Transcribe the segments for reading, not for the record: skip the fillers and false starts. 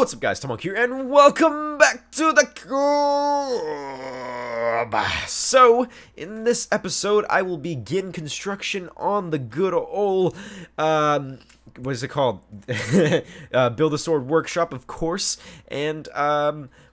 What's up, guys? ThatOneTomahawk here, and welcome back to the Cube. So, in this episode, I will begin construction on the good old, what is it called? Build a Sword Workshop, of course, and,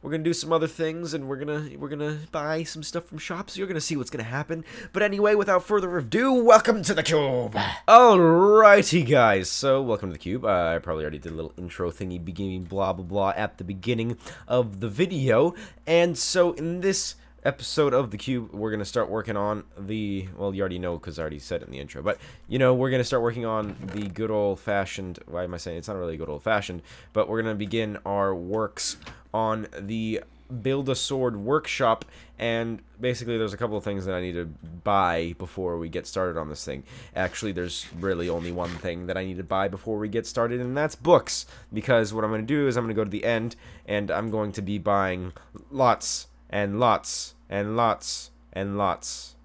we're gonna do some other things, and we're gonna buy some stuff from shops. You're gonna see what's gonna happen. But anyway, without further ado, welcome to the Cube. Alrighty, guys. So welcome to the Cube. I probably already did a little intro thingy, beginning blah blah blah at the beginning of the video. And so in this episode of the Cube, we're gonna start working on the, well, you already know because I already said it in the intro, but you know, we're gonna start working on the good old-fashioned, why am I saying it's not really good old-fashioned, but we're gonna begin our works on the Build a Sword Workshop. And basically there's a couple of things that I need to buy before we get started on this thing. Actually, there's really only one thing that I need to buy before we get started, and that's books, because what I'm going to do is I'm going to go to the end and I'm going to be buying lots and lots and lots and lots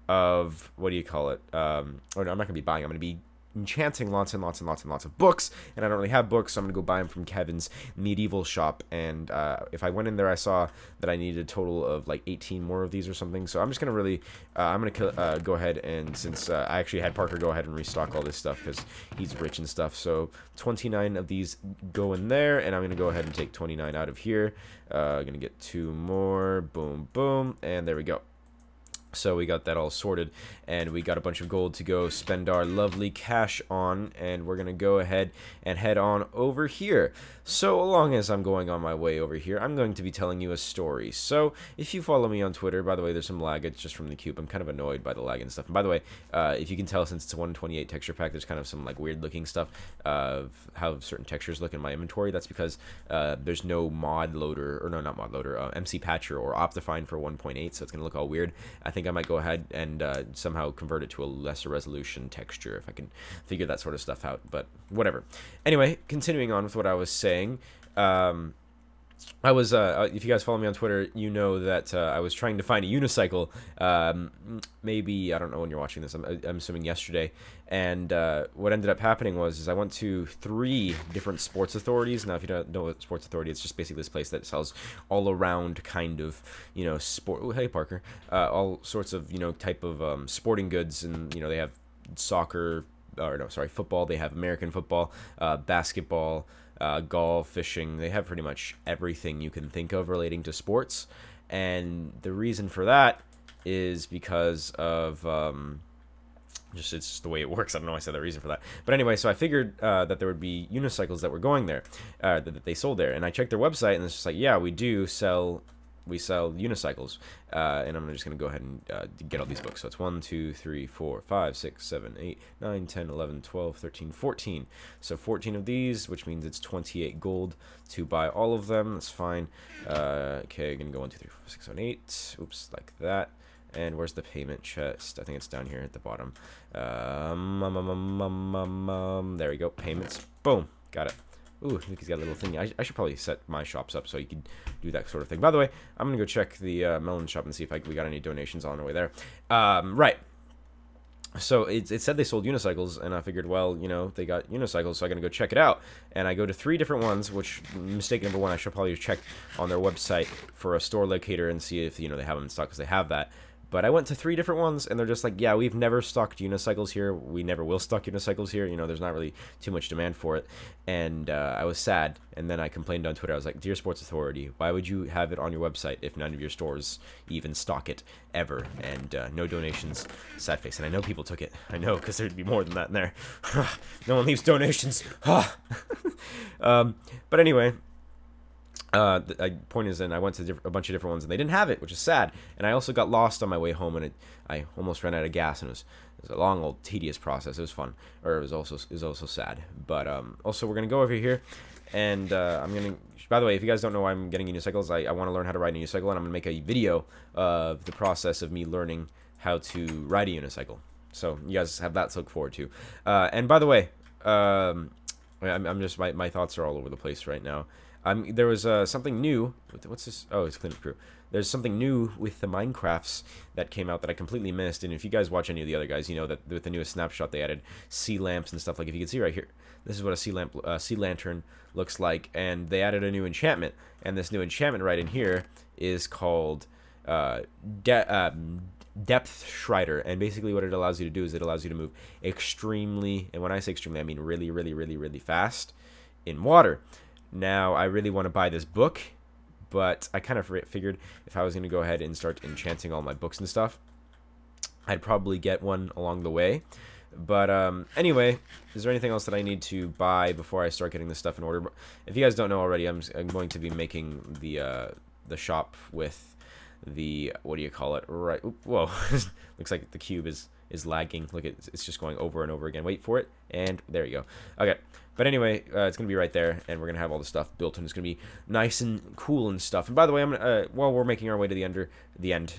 of, what do you call it, or no, I'm not going to be buying, I'm going to be enchanting lots and lots and lots and lots of books, and I don't really have books, so I'm going to go buy them from Kevin's medieval shop. And if I went in there, I saw that I needed a total of like 18 more of these or something, so I'm just going to really, I'm going to go ahead and, since I actually had Parker go ahead and restock all this stuff because he's rich and stuff, so 29 of these go in there, and I'm going to go ahead and take 29 out of here. I'm going to get 2 more, boom, boom, and there we go. So we got that all sorted, and we got a bunch of gold to go spend our lovely cash on, and we're going to go ahead and head on over here. So along as I'm going on my way over here, I'm going to be telling you a story. So if you follow me on Twitter, by the way, there's some lag, it's just from the Cube. I'm kind of annoyed by the lag and stuff. And by the way, if you can tell, since it's a 128 texture pack, there's kind of some like weird looking stuff of how certain textures look in my inventory. That's because there's no mod loader, or no, not mod loader, MC Patcher or Optifine for 1.8, so it's going to look all weird. I think I might go ahead and somehow convert it to a lesser resolution texture if I can figure that sort of stuff out, but whatever. Anyway, continuing on with what I was saying, I was, if you guys follow me on Twitter, you know that I was trying to find a unicycle, maybe, I don't know when you're watching this, I'm assuming yesterday, and what ended up happening was I went to 3 different sports authorities. Now, if you don't know what sports authority, it's just basically this place that sells all around kind of, you know, sport, oh, hey Parker, all sorts of, you know, type of sporting goods, and, you know, they have soccer, or no, sorry, football, they have American football, basketball, golf, fishing. They have pretty much everything you can think of relating to sports, and the reason for that is because of it's just the way it works. I don't know why I said the reason for that, but anyway, so I figured that there would be unicycles that were going there, that they sold there, and I checked their website, and it's just like, yeah, we sell unicycles, and I'm just going to go ahead and get all these books. So it's 1, 2, 3, 4, 5, 6, 7, 8, 9, 10, 11, 12, 13, 14. So 14 of these, which means it's 28 gold to buy all of them. That's fine. Okay, I'm going to go 1, 2, 3, 4, 6, 7, 8. Oops, like that. And where's the payment chest? I think it's down here at the bottom. There we go. Payments. Boom. Got it. Ooh, he's got a little thing. I should probably set my shops up so you can do that sort of thing. By the way, I'm going to go check the melon shop and see if we got any donations on the way there. Right. So it said they sold unicycles, and I figured, well, you know, they got unicycles, so I'm going to go check it out. And I go to 3 different ones, which, mistake number 1, I should probably check on their website for a store locator and see if, you know, they have them in stock, because they have that. But I went to 3 different ones, and they're just like, yeah, we've never stocked unicycles here. We never will stock unicycles here. You know, there's not really too much demand for it. And I was sad. And then I complained on Twitter. I was like, Dear Sports Authority, why would you have it on your website if none of your stores even stock it ever? And no donations. Sad face. And I know people took it. I know, because there'd be more than that in there. No one leaves donations. But anyway, the point is, and I went to a bunch of different ones, and they didn't have it, which is sad. And I also got lost on my way home, and I almost ran out of gas, and it was a long, old, tedious process. It was fun, or it was also sad. But also, we're gonna go over here, and I'm gonna. By the way, if you guys don't know why I'm getting unicycles, I want to learn how to ride a unicycle, and I'm gonna make a video of the process of me learning how to ride a unicycle. So you guys have that to look forward to. And by the way, I'm just my thoughts are all over the place right now. There was something new. What's this? Oh, it's Cleanup Crew. There's something new with the Minecrafts that came out that I completely missed. And if you guys watch any of the other guys, you know that with the newest snapshot they added sea lamps and stuff. Like if you can see right here, this is what a sea lantern looks like, and they added a new enchantment. And this new enchantment right in here is called Depth Shrider, and basically what it allows you to do is it allows you to move extremely, and when I say extremely I mean really really fast in water. Now I really want to buy this book, but I kind of figured if I was going to go ahead and start enchanting all my books and stuff, I'd probably get one along the way. But anyway, is there anything else that I need to buy before I start getting this stuff in order? If you guys don't know already, I'm going to be making the shop with the, what do you call it, right? Oop, whoa. Looks like the cube is lagging. Look, it's just going over and over again. Wait for it, and there you go. Okay, but anyway, it's gonna be right there, and we're gonna have all the stuff built, and it's gonna be nice and cool and stuff. And by the way, I'm gonna while we're making our way to the end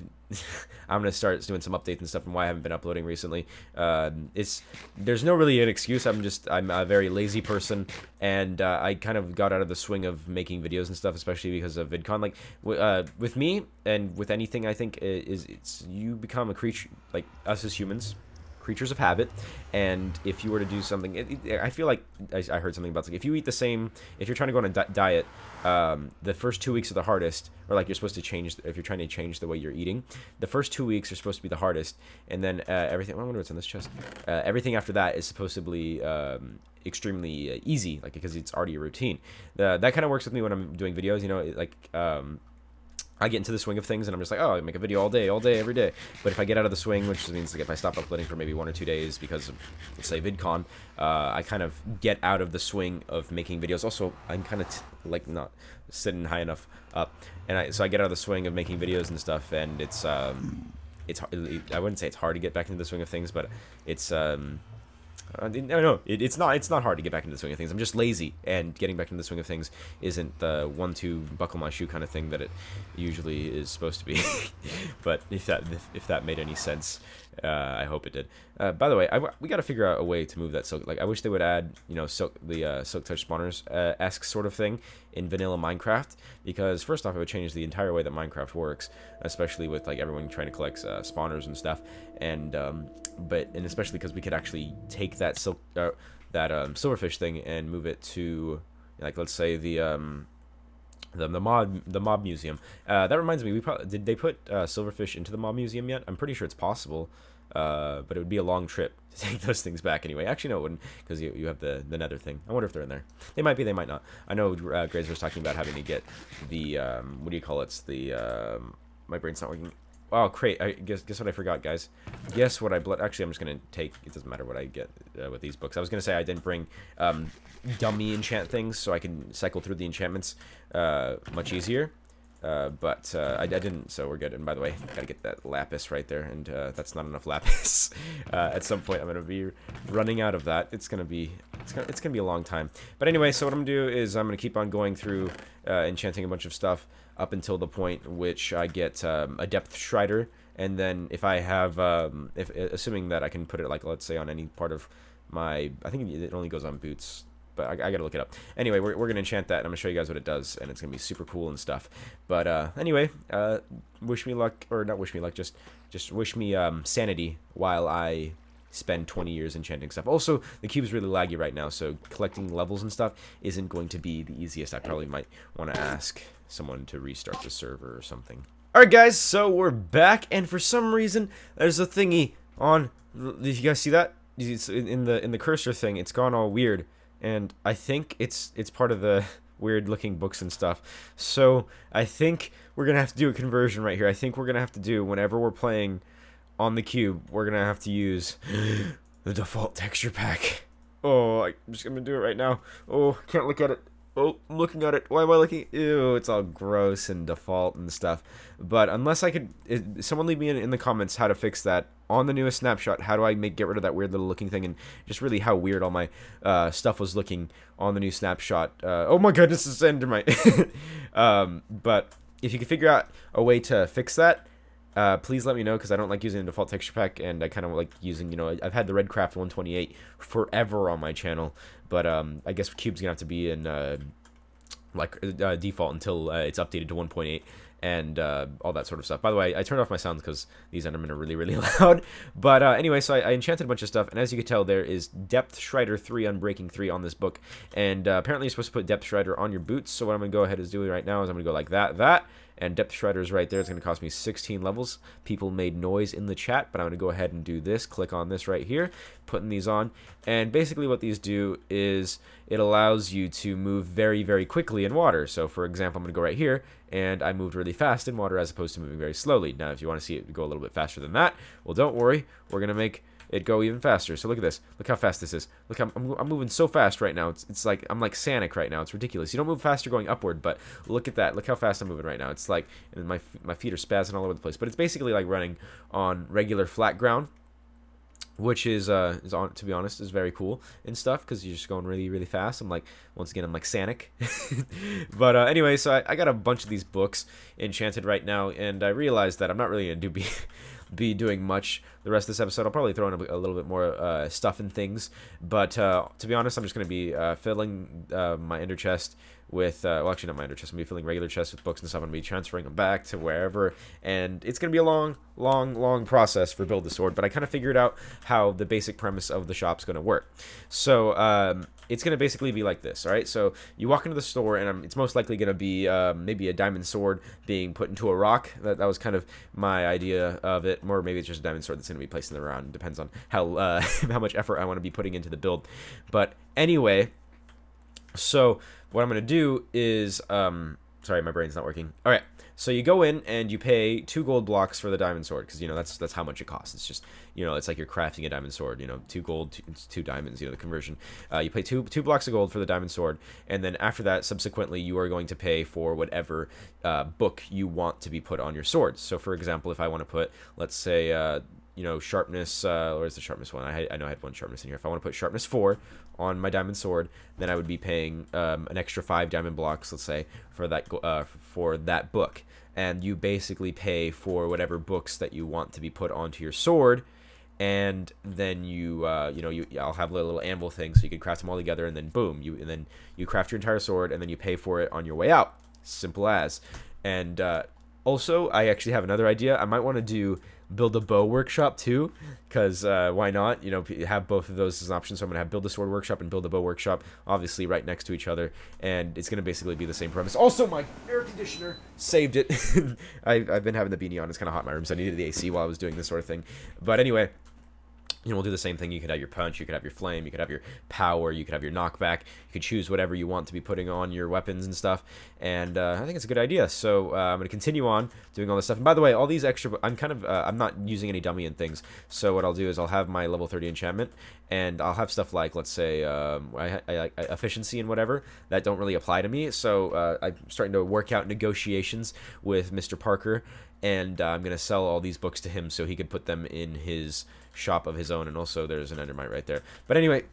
I'm gonna start doing some updates and stuff and why I haven't been uploading recently. There's no really an excuse. I'm a very lazy person, and I kind of got out of the swing of making videos and stuff, especially because of VidCon. Like with me and with anything, I think it's you become a creature, like us as humans, creatures of habit. And if you were to do something, I feel like I heard something about, like, if you eat the same, if you're trying to go on a diet, the first 2 weeks are the hardest, or like you're supposed to change, if you're trying to change the way you're eating, the first 2 weeks are supposed to be the hardest, and then everything, I wonder what's in this chest, everything after that is supposedly extremely easy, like, because it's already a routine. That kind of works with me when I'm doing videos, you know, like I get into the swing of things, and I'm just like, oh, I make a video all day, every day. But if I get out of the swing, which means like if I stop uploading for maybe 1 or 2 days because of, let's say, VidCon, I kind of get out of the swing of making videos. Also, I'm kind of like not sitting high enough up, and so I get out of the swing of making videos and stuff, and it's I wouldn't say it's hard to get back into the swing of things, but it's no, it's not hard to get back into the swing of things. I'm just lazy, and getting back into the swing of things isn't the 1-2 buckle my shoe kind of thing that it usually is supposed to be. But if that made any sense, I hope it did. By the way, we got to figure out a way to move that silk. Like, I wish they would add, you know, silk touch spawners esque sort of thing in vanilla Minecraft, because first off, it would change the entire way that Minecraft works, especially with like everyone trying to collect spawners and stuff, and especially because we could actually take that silverfish thing and move it to, like, let's say the mob museum. That reminds me, did they put silverfish into the mob museum yet? I'm pretty sure it's possible, but it would be a long trip to take those things back anyway. Actually, no, it wouldn't, because you have the nether thing. I wonder if they're in there. They might be, they might not. I know Grazer was talking about having to get the what do you call it? The my brain's not working. Oh, crate. Guess what I forgot, guys. Guess what actually, I'm just going to take, it doesn't matter what I get with these books. I was going to say I didn't bring dummy enchant things, so I can cycle through the enchantments much easier. But I didn't, so we're good. And by the way, gotta get that lapis right there, and that's not enough lapis. At some point, I'm gonna be running out of that. It's gonna be a long time. But anyway, so what I'm gonna do is I'm gonna keep on going through enchanting a bunch of stuff up until the point which I get a depth shrider, and then if I have, assuming that I can put it, like, let's say on any part of my, I think it only goes on boots, but I gotta look it up. Anyway, we're gonna enchant that, and I'm gonna show you guys what it does, and it's gonna be super cool and stuff. But anyway, wish me luck, or not wish me luck, just wish me sanity while I spend 20 years enchanting stuff. Also, the cube's really laggy right now, so collecting levels and stuff isn't going to be the easiest. I probably might want to ask someone to restart the server or something. Alright guys, so we're back, and for some reason there's a thingy on. Did you guys see that? It's in the cursor thing. It's gone all weird, and I think it's part of the weird looking books and stuff. So I think we're gonna have to do a conversion right here. I think we're gonna have to do, whenever we're playing on the cube, we're gonna have to use the default texture pack. Oh, I'm just gonna do it right now. Oh, can't look at it. Oh, I'm looking at it. Why am I looking? Ew, it's all gross and default and stuff. But unless I could, someone leave me in the comments how to fix that on the newest snapshot. How do I get rid of that weird little looking thing, and just really how weird all my stuff was looking on the new snapshot. Oh my goodness, it's Endermite. But if you can figure out a way to fix that, please let me know, because I don't like using the default texture pack, and I kind of like using, you know, I've had the Redcraft 128 forever on my channel, but I guess cube's gonna have to be in default until it's updated to 1.8 and all that sort of stuff. By the way, I turned off my sounds because these Endermen are really, really loud. But anyway, so I enchanted a bunch of stuff, and as you can tell, there is Depth Strider 3 Unbreaking 3 on this book, and apparently you're supposed to put Depth Strider on your boots, so what I'm going to go ahead and do right now is I'm going to go like that, and Depth Strider is right there. It's going to cost me 16 levels. People made noise in the chat, but I'm going to go ahead and do this. Click on this right here, putting these on, and basically what these do is it allows you to move very, very quickly in water. So for example, I'm going to go right here, and I moved really fast in water as opposed to moving very slowly. Now, if you want to see it go a little bit faster than that, well, don't worry. We're going to make it go even faster. So look at this. Look how fast this is. Look, I'm moving so fast right now. It's like I'm like Sonic right now. It's ridiculous. You don't move faster going upward, but look at that. Look how fast I'm moving right now. It's like, and my feet are spazzing all over the place. But it's basically like running on regular flat ground, which is on, to be honest, is very cool and stuff because you're just going really, really fast. I'm like, once again, I'm like Sonic. But anyway, so I got a bunch of these books enchanted right now, and I realized that I'm not really gonna be doing much the rest of this episode. I'll probably throw in a little bit more stuff and things, but to be honest, I'm just going to be filling my ender chest with, well, actually not my ender chest, I'm going to be filling regular chests with books and stuff. I'm going to be transferring them back to wherever, and it's going to be a long process for Build the Sword, but I kind of figured out how the basic premise of the shop's going to work. So it's going to basically be like this, alright? So you walk into the store, and it's most likely going to be maybe a diamond sword being put into a rock. That was kind of my idea of it. Or maybe it's just a diamond sword that's going to be placed in the ground. It depends on how how much effort I want to be putting into the build. But anyway, so what I'm going to do is... sorry, my brain's not working. Alright. So you go in and you pay 2 gold blocks for the diamond sword because, you know, that's how much it costs. It's just, you know, it's like you're crafting a diamond sword, you know, 2 gold, 2 diamonds, you know, the conversion. You pay two blocks of gold for the diamond sword, and then after that, subsequently, you are going to pay for whatever book you want to be put on your sword. So, for example, if I want to put, let's say, you know, sharpness, where's the sharpness one? I know I had one sharpness in here. If I want to put sharpness 4 on my diamond sword, then I would be paying an extra 5 diamond blocks, let's say, for that book. And you basically pay for whatever books that you want to be put onto your sword, and then you know, I'll have a little anvil thing, so you can craft them all together, and then boom, and then you craft your entire sword, and then you pay for it on your way out. Simple as. And also, I actually have another idea. I might want to build a bow workshop too, because why not? You know, have both of those as an option. So I'm gonna have build a sword workshop and build a bow workshop, obviously right next to each other, and it's gonna basically be the same premise. Also, my air conditioner saved it. I've been having the beanie on. It's kind of hot in my room, so I needed the AC while I was doing this sort of thing. But anyway, you know, we'll do the same thing. You could have your punch, you could have your flame, you could have your power, you could have your knockback. You could choose whatever you want to be putting on your weapons and stuff. And I think it's a good idea. So I'm going to continue on doing all this stuff. And by the way, all these extra, I'm not using any dummy and things. So what I'll do is I'll have my level 30 enchantment, and I'll have stuff like, let's say, efficiency and whatever that don't really apply to me. So I'm starting to work out negotiations with Mr. Parker, and I'm going to sell all these books to him so he could put them in his shop of his own. And also there's an endermite right there. But anyway,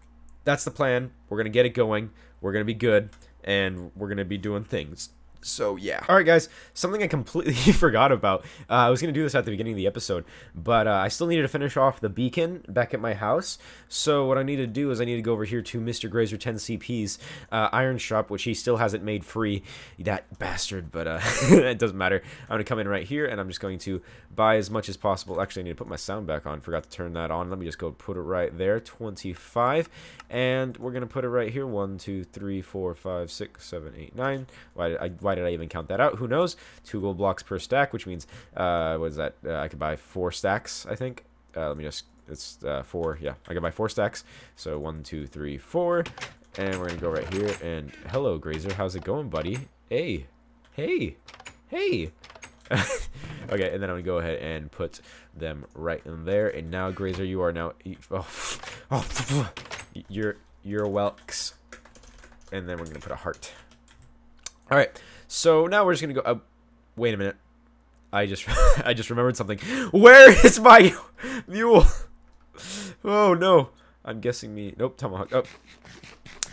that's the plan. We're going to get it going. We're going to be good, and we're going to be doing things. So, yeah. Alright, guys. Something I completely forgot about. I was going to do this at the beginning of the episode, but I still needed to finish off the beacon back at my house. So, what I need to do is I need to go over here to Mr. Grazer 10CP's iron shop, which he still hasn't made free. That bastard, but it doesn't matter. I'm going to come in right here, and I'm just going to buy as much as possible. Actually, I need to put my sound back on. Forgot to turn that on. Let me just go put it right there. 25. And we're going to put it right here. 1, 2, 3, 4, 5, 6, 7, 8, 9. Why did I even count that out? Who knows? 2 gold blocks per stack, which means, what is that? I could buy 4 stacks, I think. Let me just, it's 4, yeah. I can buy 4 stacks. So 1, 2, 3, 4. And we're going to go right here. And hello, Grazer. How's it going, buddy? Hey. Hey. Hey. Okay, and then I'm going to go ahead and put them right in there. And now, Grazer, you are now... You're whelks. And then we're going to put a heart. Alright, so now we're just going to go... wait a minute. I just remembered something. Where is my mule? Oh, no. I'm guessing me... Nope, Tomahawk. Oh.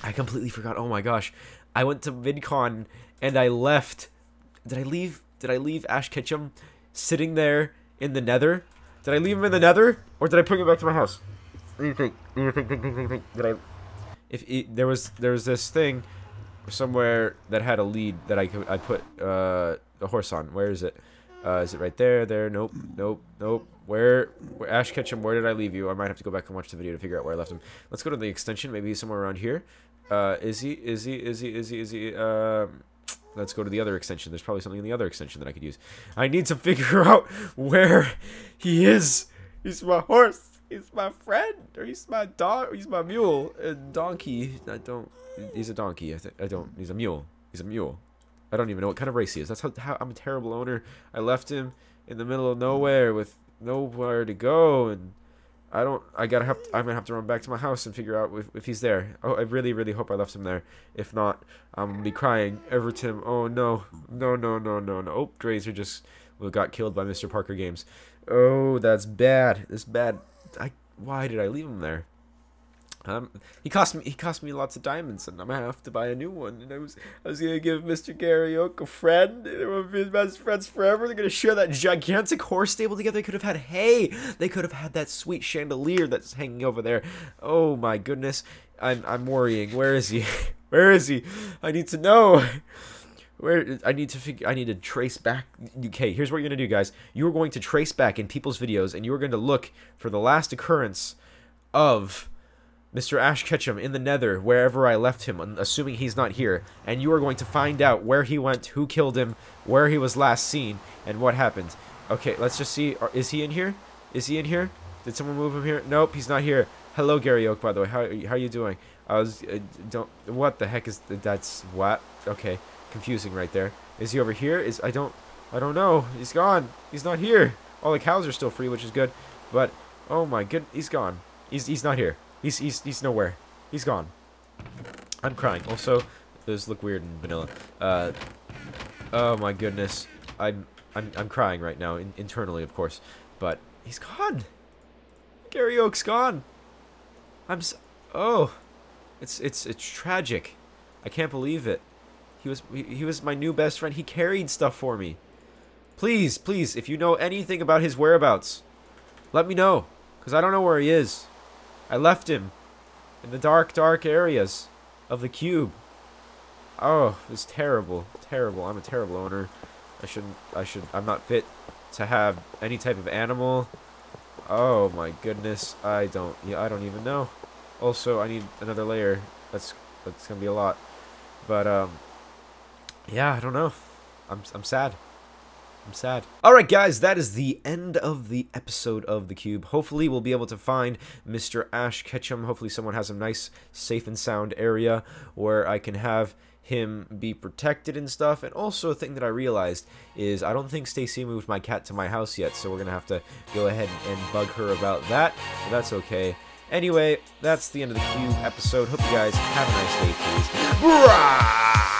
I completely forgot. Oh, my gosh. I went to VidCon, and I left... Did I leave Ash Ketchum sitting there in the nether? Did I leave him in the nether? Or did I bring him back to my house? What do you think? Did I... there was this thing somewhere that had a lead that I put the horse on. Where is it? Is it right there? There? Nope. Nope. Nope. Where Ash Ketchum, where did I leave you? I might have to go back and watch the video to figure out where I left him. Let's go to the extension. Maybe he's somewhere around here. Is he? Let's go to the other extension. There's probably something in the other extension that I could use. I need to figure out where he is. He's my horse. He's my friend. Or he's my dog. He's my mule. Donkey. He's a donkey. He's a mule. He's a mule. I don't even know what kind of race he is. That's how I'm a terrible owner. I left him in the middle of nowhere with nowhere to go, and I'm gonna have to run back to my house and figure out if he's there. Oh, I really, really hope I left him there. If not, I'm gonna be crying. Everton. Oh no. No. Oh, Drazer just got killed by Mr. Parker Games. Oh, that's bad. That's bad. Why did I leave him there? He cost me lots of diamonds, and I'm gonna have to buy a new one. And I was gonna give Mr. Gary Oak a friend. They will be best friends forever. They're gonna share that gigantic horse stable together. They could have had hay. They could have had that sweet chandelier that's hanging over there. Oh my goodness, I'm worrying. Where is he? Where is he? I need to know. I need to trace back. Okay, here's what you're gonna do, guys. You are going to trace back in people's videos, and you are going to look for the last occurrence of Mr. Ash Ketchum in the Nether, wherever I left him, assuming he's not here. And you are going to find out where he went, who killed him, where he was last seen, and what happened. Okay, let's just see. Is he in here? Is he in here? Did someone move him here? Nope, he's not here. Hello, Gary Oak, by the way. How are you doing? What the heck is that's what? Okay, confusing right there. Is he over here? I don't know. He's gone. He's not here. All the cows are still free, which is good. But oh my goodness, he's gone. He's not here. He's nowhere. He's gone. I'm crying. Also, those look weird in vanilla. Oh my goodness. I'm crying right now, internally, of course. But he's gone. Gary Oak's gone. Oh, it's tragic. I can't believe it. He was my new best friend. He carried stuff for me. Please, if you know anything about his whereabouts, let me know, because I don't know where he is. I left him in the dark areas of the cube. Oh, it's terrible. Terrible. I'm a terrible owner. I'm not fit to have any type of animal. Oh my goodness. I don't even know. Also, I need another layer. That's gonna be a lot. But yeah, I don't know. I'm sad. I'm sad. Alright guys, that is the end of the episode of The Cube. Hopefully we'll be able to find Mr. Ash Ketchum. Hopefully someone has a nice, safe and sound area where I can have him be protected and stuff. And also a thing that I realized is I don't think Stacy moved my cat to my house yet, so we're going to have to go ahead and bug her about that. But that's okay. Anyway, that's the end of The Cube episode. Hope you guys have a nice day, please. Brah!